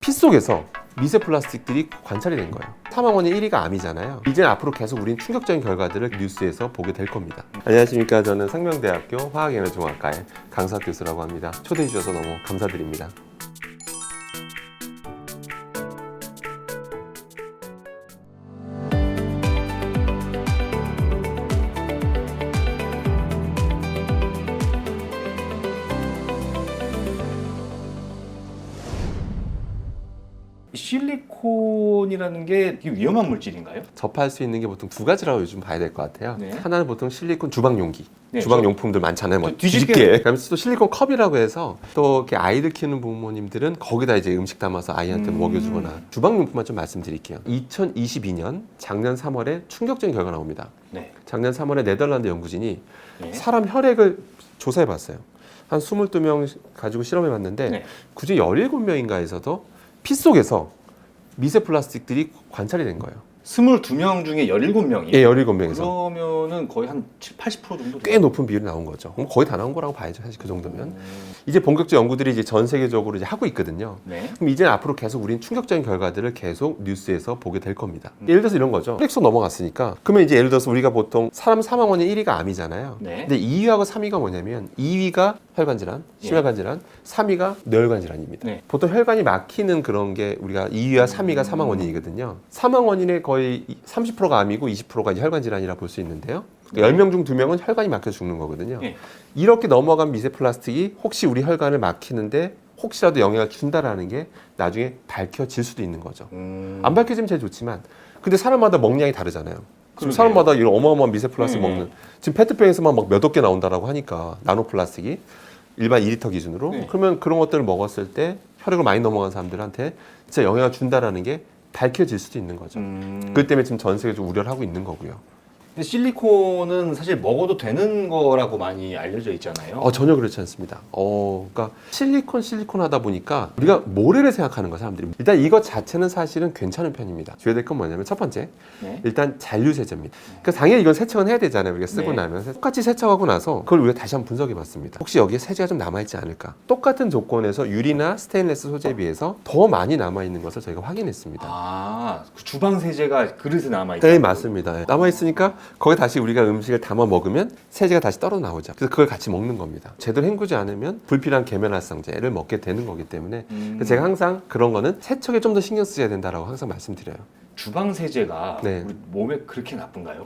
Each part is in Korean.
피 속에서 미세 플라스틱들이 관찰이 된 거예요. 사망 원인 1위가 암이잖아요. 이제 앞으로 계속 우린 충격적인 결과들을 뉴스에서 보게 될 겁니다. 안녕하십니까. 저는 상명대학교 화학에너지공학과의 강사 교수라고 합니다. 초대해 주셔서 너무 감사드립니다. 실리콘이라는 게 되게 위험한 물질인가요? 접할 수 있는 게 보통 두 가지라고 요즘 봐야 될 것 같아요. 네. 하나는 보통 실리콘 주방용기. 네, 주방용품들 많잖아요. 뭐 뒤집게. 그다음에 또 실리콘 컵이라고 해서 또 이렇게 아이들 키우는 부모님들은 거기다 이제 음식 담아서 아이한테 먹여주거나 주방용품만 좀 말씀드릴게요. 2022년 작년 3월에 충격적인 결과가 나옵니다. 네. 작년 3월에 네덜란드 연구진이 네. 사람 혈액을 조사해봤어요. 한 22명 가지고 실험해봤는데 네. 그중 17명인가에서도 피 속에서 미세 플라스틱들이 관찰이 된 거예요. 22명 중에 17명이에요. 예, 17명에서. 그러면은 거의 한 80% 정도 꽤 높은 비율이 나온 거죠. 그럼 거의 다 나온 거라고 봐야죠. 사실 그 정도면. 이제 본격적 연구들이 이제 전 세계적으로 이제 하고 있거든요. 네. 그럼 이제 앞으로 계속 우린 충격적인 결과들을 계속 뉴스에서 보게 될 겁니다. 예를 들어서 이런 거죠. 혈액속 넘어갔으니까 그러면 이제 예를 들어서 우리가 보통 사람 사망 원인 1위가 암이잖아요. 네. 근데 2위하고 3위가 뭐냐면 2위가 혈관 질환, 심혈관 질환, 3위가 뇌혈관 질환입니다. 네. 보통 혈관이 막히는 그런 게 우리가 2위와 3위가 사망 원인이거든요. 사망 원인의 거의 30%가 암이고 20%가 이제 혈관 질환이라 볼 수 있는데요. 그러니까 10명 중 2명은 혈관이 막혀 죽는 거거든요. 네. 이렇게 넘어간 미세 플라스틱이 혹시 우리 혈관을 막히는데 혹시라도 영향을 준다라는 게 나중에 밝혀질 수도 있는 거죠. 안 밝혀지면 제일 좋지만 근데 사람마다 먹량이 다르잖아요. 지금 그러게요. 사람마다 이런 어마어마한 미세 플라스틱 네. 먹는 지금 페트병에서만 막 몇 개 나온다라고 하니까 나노 플라스틱이 일반 2리터 기준으로 네. 그러면 그런 것들을 먹었을 때 혈액을 많이 넘어간 사람들한테 진짜 영향을 준다라는 게 밝혀질 수도 있는 거죠. 그것 때문에 지금 전 세계적으로 우려를 하고 있는 거고요. 근데 실리콘은 사실 먹어도 되는 거라고 많이 알려져 있잖아요. 전혀 그렇지 않습니다. 그러니까 실리콘 하다 보니까 우리가 모래를 생각하는 거예요, 사람들이. 일단 이것 자체는 사실은 괜찮은 편입니다. 줘야 될 건 뭐냐면 첫 번째, 네. 일단 잔류세제입니다. 그러니까 당연히 이건 세척은 해야 되잖아요. 우리가 쓰고 네. 나면 똑같이 세척하고 나서 그걸 우리가 다시 한번 분석해봤습니다. 혹시 여기에 세제가 좀 남아있지 않을까? 똑같은 조건에서 유리나 스테인레스 소재에 비해서 더 많이 남아있는 것을 저희가 확인했습니다. 그 주방 세제가 그릇에 남아 있다. 네, 맞습니다. 남아있으니까 거기 다시 우리가 음식을 담아 먹으면 세제가 다시 떨어져 나오죠. 그래서 그걸 같이 먹는 겁니다. 제대로 헹구지 않으면 불필요한 계면활성제를 먹게 되는 거기 때문에 그래서 제가 항상 그런 거는 세척에 좀 더 신경 쓰셔야 된다라고 항상 말씀드려요. 주방 세제가 네. 우리 몸에 그렇게 나쁜가요?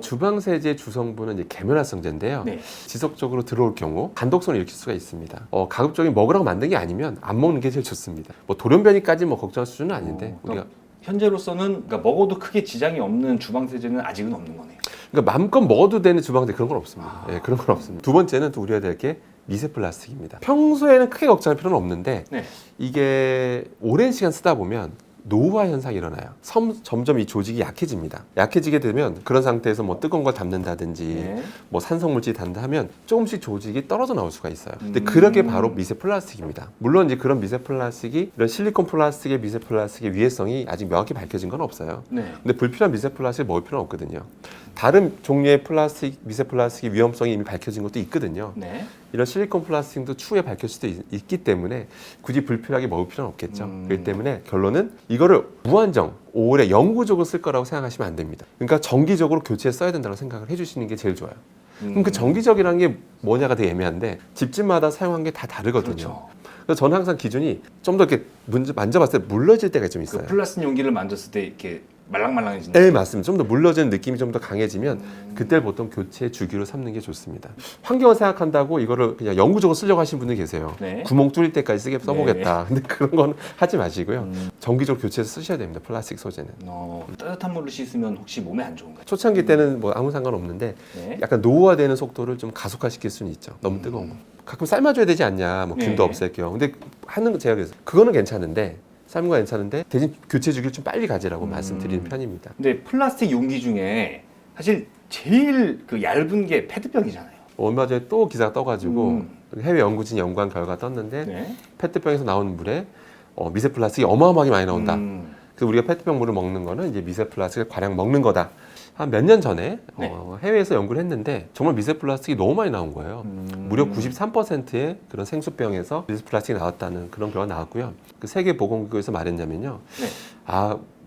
주방 세제 주성분은 이제 계면활성제인데요. 네. 지속적으로 들어올 경우 간독성을 일으킬 수가 있습니다. 가급적인 먹으라고 만든 게 아니면 안 먹는 게 제일 좋습니다. 뭐 돌연변이까지 뭐 걱정할 수준은 아닌데 우리가 현재로서는 그러니까 먹어도 크게 지장이 없는 주방 세제는 아직은 없는 거네요. 그러니까 마음껏 먹어도 되는 주방세 그런 건 없습니다. 예, 그런 건 없습니다. 두 번째는 또 우려해야 될 게 미세 플라스틱입니다. 평소에는 크게 걱정할 필요는 없는데 네. 이게 오랜 시간 쓰다 보면 노후화 현상이 일어나요. 점점 이 조직이 약해집니다. 약해지게 되면 그런 상태에서 뭐 뜨거운 걸 담는다든지 네. 뭐 산성물질이 단다 하면 조금씩 조직이 떨어져 나올 수가 있어요. 근데 그게 바로 미세 플라스틱입니다. 물론 이제 그런 미세 플라스틱이 이런 실리콘 플라스틱의 미세 플라스틱의 위해성이 아직 명확히 밝혀진 건 없어요. 네. 근데 불필요한 미세 플라스틱을 먹을 필요는 없거든요. 다른 종류의 플라스틱, 미세 플라스틱의 위험성이 이미 밝혀진 것도 있거든요. 네. 이런 실리콘 플라스틱도 추후에 밝힐 수도 있기 때문에 굳이 불필요하게 먹을 필요는 없겠죠. 그렇기 때문에 결론은 이거를 무한정 오래 영구적으로 쓸 거라고 생각하시면 안 됩니다. 그러니까 정기적으로 교체해 써야 된다고 생각을 해주시는 게 제일 좋아요. 그럼 그 정기적이라는 게 뭐냐가 되게 애매한데 집집마다 사용한 게 다 다르거든요. 그렇죠. 그래서 저는 항상 기준이 좀 더 이렇게 만져봤을 때 물러질 때가 좀 있어요. 그 플라스틱 용기를 만졌을 때 이렇게 말랑말랑해진다. 네, 맞습니다. 좀 더 물러지는 느낌이 좀 더 강해지면 그때 보통 교체 주기로 삼는 게 좋습니다. 환경을 생각한다고 이거를 그냥 영구적으로 쓰려고 하시는 분들이 계세요. 네. 구멍 뚫릴 때까지 쓰게 써보겠다. 근데 그런 건 하지 마시고요. 정기적으로 교체해서 쓰셔야 됩니다. 플라스틱 소재는. 따뜻한 물로 씻으면 혹시 몸에 안 좋은가요? 초창기 때는 뭐 아무 상관없는데 네. 약간 노후화되는 속도를 좀 가속화시킬 수는 있죠. 너무 뜨거운 거. 가끔 삶아줘야 되지 않냐. 뭐 균도 네. 없앨 겸. 근데 하는 거 제가 그래서 그거는 괜찮은데 삶은 거 괜찮은데 대신 교체 주기를 좀 빨리 가지라고 말씀드리는 편입니다. 근데 플라스틱 용기 중에 사실 제일 그 얇은 게 페트병이잖아요. 얼마 전에 또 기사가 떠가지고 해외 연구진 연구한 결과 떴는데 네. 페트병에서 나오는 물에 미세 플라스틱이 어마어마하게 많이 나온다. 그래서 우리가 페트병 물을 먹는 거는 이제 미세 플라스틱을 과량 먹는 거다. 한 몇 년 전에 네. 해외에서 연구를 했는데 정말 미세 플라스틱이 너무 많이 나온 거예요. 무려 93%의 그런 생수병에서 미세 플라스틱이 나왔다는 그런 결과가 나왔고요. 그 세계보건기구에서 말했냐면요. 네.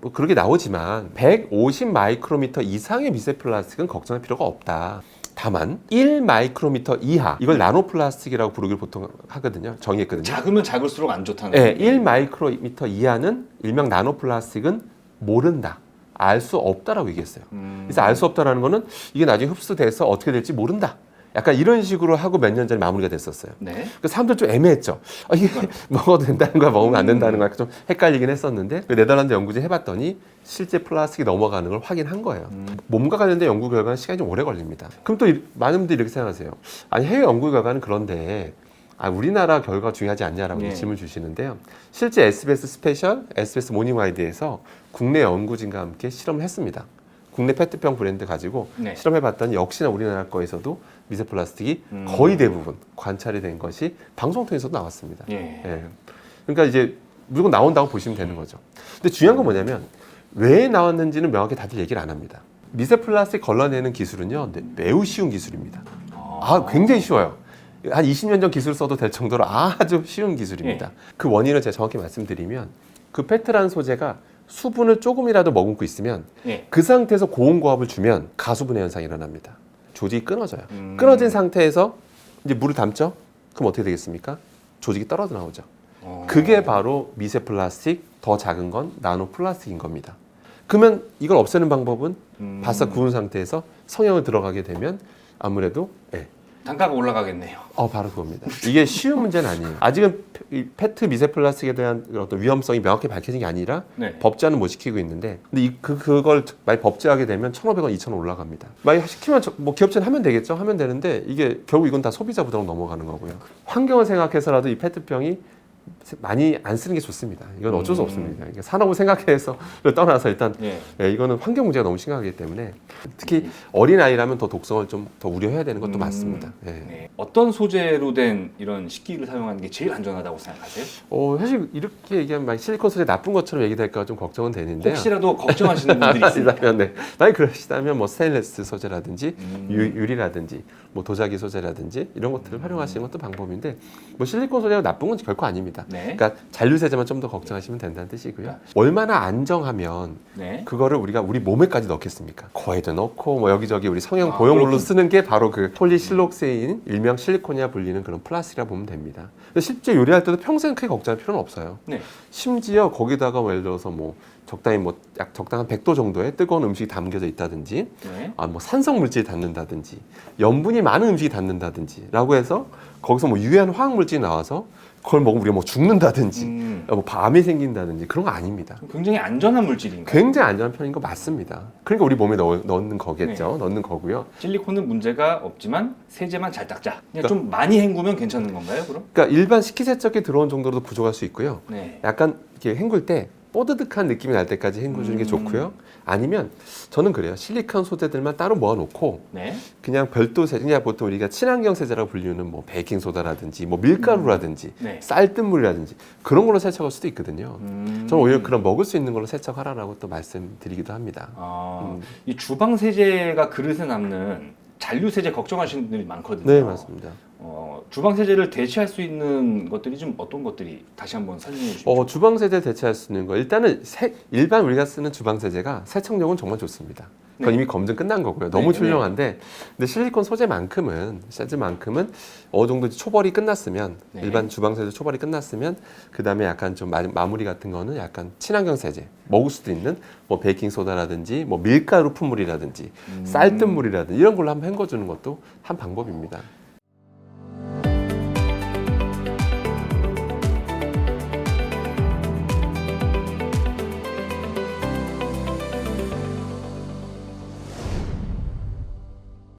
뭐 그렇게 나오지만 150 마이크로미터 이상의 미세 플라스틱은 걱정할 필요가 없다. 다만 1 마이크로미터 이하, 이걸 나노 플라스틱이라고 부르기를 보통 하거든요. 정의했거든요. 작으면 작을수록 안 좋다는. 네, 1 마이크로미터 이하는 일명 나노 플라스틱은 모른다. 알 수 없다라고 얘기했어요. 그래서 알 수 없다라는 거는 이게 나중에 흡수돼서 어떻게 될지 모른다. 약간 이런 식으로 하고 몇 년 전에 마무리가 됐었어요. 네. 그 사람들 좀 애매했죠. 이게 먹어도 된다는 거야, 먹으면 안 된다는 거야. 좀 헷갈리긴 했었는데 그 네덜란드 연구진 해봤더니 실제 플라스틱이 넘어가는 걸 확인한 거예요. 몸과 관련된 연구 결과는 시간이 좀 오래 걸립니다. 그럼 또 많은 분들이 이렇게 생각하세요. 아니 해외 연구 결과는 그런데 우리나라 결과가 중요하지 않냐라고 네. 질문 주시는데요. 실제 SBS 스페셜, SBS 모닝와이드에서 국내 연구진과 함께 실험을 했습니다. 국내 페트병 브랜드 가지고 네. 실험해봤더니 역시나 우리나라 거에서도 미세 플라스틱이 거의 대부분 관찰이 된 것이 방송 통해서도 나왔습니다. 예. 예. 그러니까 이제 무조건 나온다고 보시면 되는 거죠. 근데 중요한 건 뭐냐면 왜 나왔는지는 명확히 다들 얘기를 안 합니다. 미세 플라스틱 걸러내는 기술은요, 매우 쉬운 기술입니다. 굉장히 쉬워요. 한 20년 전 기술 써도 될 정도로 아주 쉬운 기술입니다. 그 원인을 제가 정확히 말씀드리면 그 페트라는 소재가 수분을 조금이라도 머금고 있으면 예. 그 상태에서 고온고압을 주면 가수분해 현상이 일어납니다. 조직이 끊어져요. 끊어진 상태에서 이제 물을 담죠? 그럼 어떻게 되겠습니까? 조직이 떨어져 나오죠. 그게 바로 미세 플라스틱, 더 작은 건 나노 플라스틱인 겁니다. 그러면 이걸 없애는 방법은 바싹 구운 상태에서 성형을 들어가게 되면 아무래도 단가가 올라가겠네요. 바로 그겁니다. 이게 쉬운 문제는 아니에요. 아직은 이 페트 미세 플라스틱에 대한 어떤 위험성이 명확히 밝혀진 게 아니라 네. 법제화는 못 시키고 있는데, 근데 그걸 만약 법제하게 되면 1,500원, 2,000원 올라갑니다. 만약 시키면 뭐 기업체는 하면 되겠죠. 하면 되는데 이게 결국 이건 다 소비자 부담으로 넘어가는 거고요. 환경을 생각해서라도 이 페트병이 많이 안 쓰는 게 좋습니다. 이건 어쩔 수 없습니다. 그러니까 산업을 생각해서 떠나서 일단 이거는 환경 문제가 너무 심각하기 때문에 특히 어린 아이라면 더 독성을 좀 더 우려해야 되는 것도 맞습니다. 네. 어떤 소재로 된 이런 식기를 사용하는 게 제일 안전하다고 생각하세요? 사실 이렇게 얘기하면 막 실리콘 소재 나쁜 것처럼 얘기될까 좀 걱정은 되는데요. 혹시라도 걱정하시는 분들이 있습니다. 네. 만약 그러시다면 뭐 스테인레스 소재라든지 유리라든지 뭐 도자기 소재라든지 이런 것들을 활용하시는 것도 방법인데, 뭐 실리콘 소재가 나쁜 건 결코 아닙니다. 네. 그러니까 잔류세제만 좀 더 걱정하시면 된다는 뜻이고요. 얼마나 안정하면 네. 그거를 우리가 우리 몸에까지 넣겠습니까? 코에도 넣고 뭐 여기저기 우리 성형 보형물로 그렇군. 쓰는 게 바로 그 폴리실록세인, 일명 실리콘이라 불리는 그런 플라스틱이라 보면 됩니다. 근데 실제 요리할 때도 평생 크게 걱정할 필요는 없어요. 네. 심지어 거기다가 예를 들어서 뭐 적당히 뭐 약 적당한 100도 정도의 뜨거운 음식이 담겨져 있다든지, 네. 뭐 산성 물질이 닿는다든지, 염분이 많은 음식이 닿는다든지라고 해서 거기서 뭐 유해한 화학 물질이 나와서 그걸 먹으면 우리가 뭐 죽는다든지, 뭐 밤이 생긴다든지 그런 거 아닙니다. 굉장히 안전한 물질인가요? 굉장히 안전한 편인 거 맞습니다. 그러니까 우리 몸에 넣는 거겠죠. 넣는 거고요. 실리콘은 문제가 없지만 세제만 잘 닦자. 그냥 좀 많이 헹구면 괜찮은 건가요, 그럼? 그러니까 일반 식기세척기 들어온 정도로도 부족할 수 있고요. 네. 약간 이렇게 헹굴 때 뽀드득한 느낌이 날 때까지 헹궈주는 게 좋고요. 아니면 저는 그래요. 실리콘 소재들만 따로 모아놓고 네. 그냥 별도 세제, 그냥 보통 우리가 친환경 세제라고 불리는 뭐 베이킹 소다라든지 뭐 밀가루라든지 네. 쌀뜨물이라든지 그런 걸로 세척할 수도 있거든요. 저는 오히려 그런 먹을 수 있는 걸로 세척하라라고 또 말씀드리기도 합니다. 이 주방 세제가 그릇에 남는 잔류 세제 걱정하시는 분들이 많거든요. 네, 맞습니다. 주방 세제를 대체할 수 있는 것들이 좀 어떤 것들이 다시 한번 설명해 주시죠. 주방 세제 대체할 수 있는 거, 일단은 일반 우리가 쓰는 주방 세제가 세척력은 정말 좋습니다. 그건 이미 검증 끝난 거고요. 너무 훌륭한데, 근데 실리콘 소재만큼은 어느 정도 초벌이 끝났으면, 일반 주방 세제 초벌이 끝났으면, 그 다음에 약간 좀 마무리 같은 거는 약간 친환경 세제, 먹을 수도 있는 뭐 베이킹 소다라든지 뭐 밀가루 품물이라든지 쌀뜨물이라든지 이런 걸로 한번 헹궈주는 것도 한 방법입니다.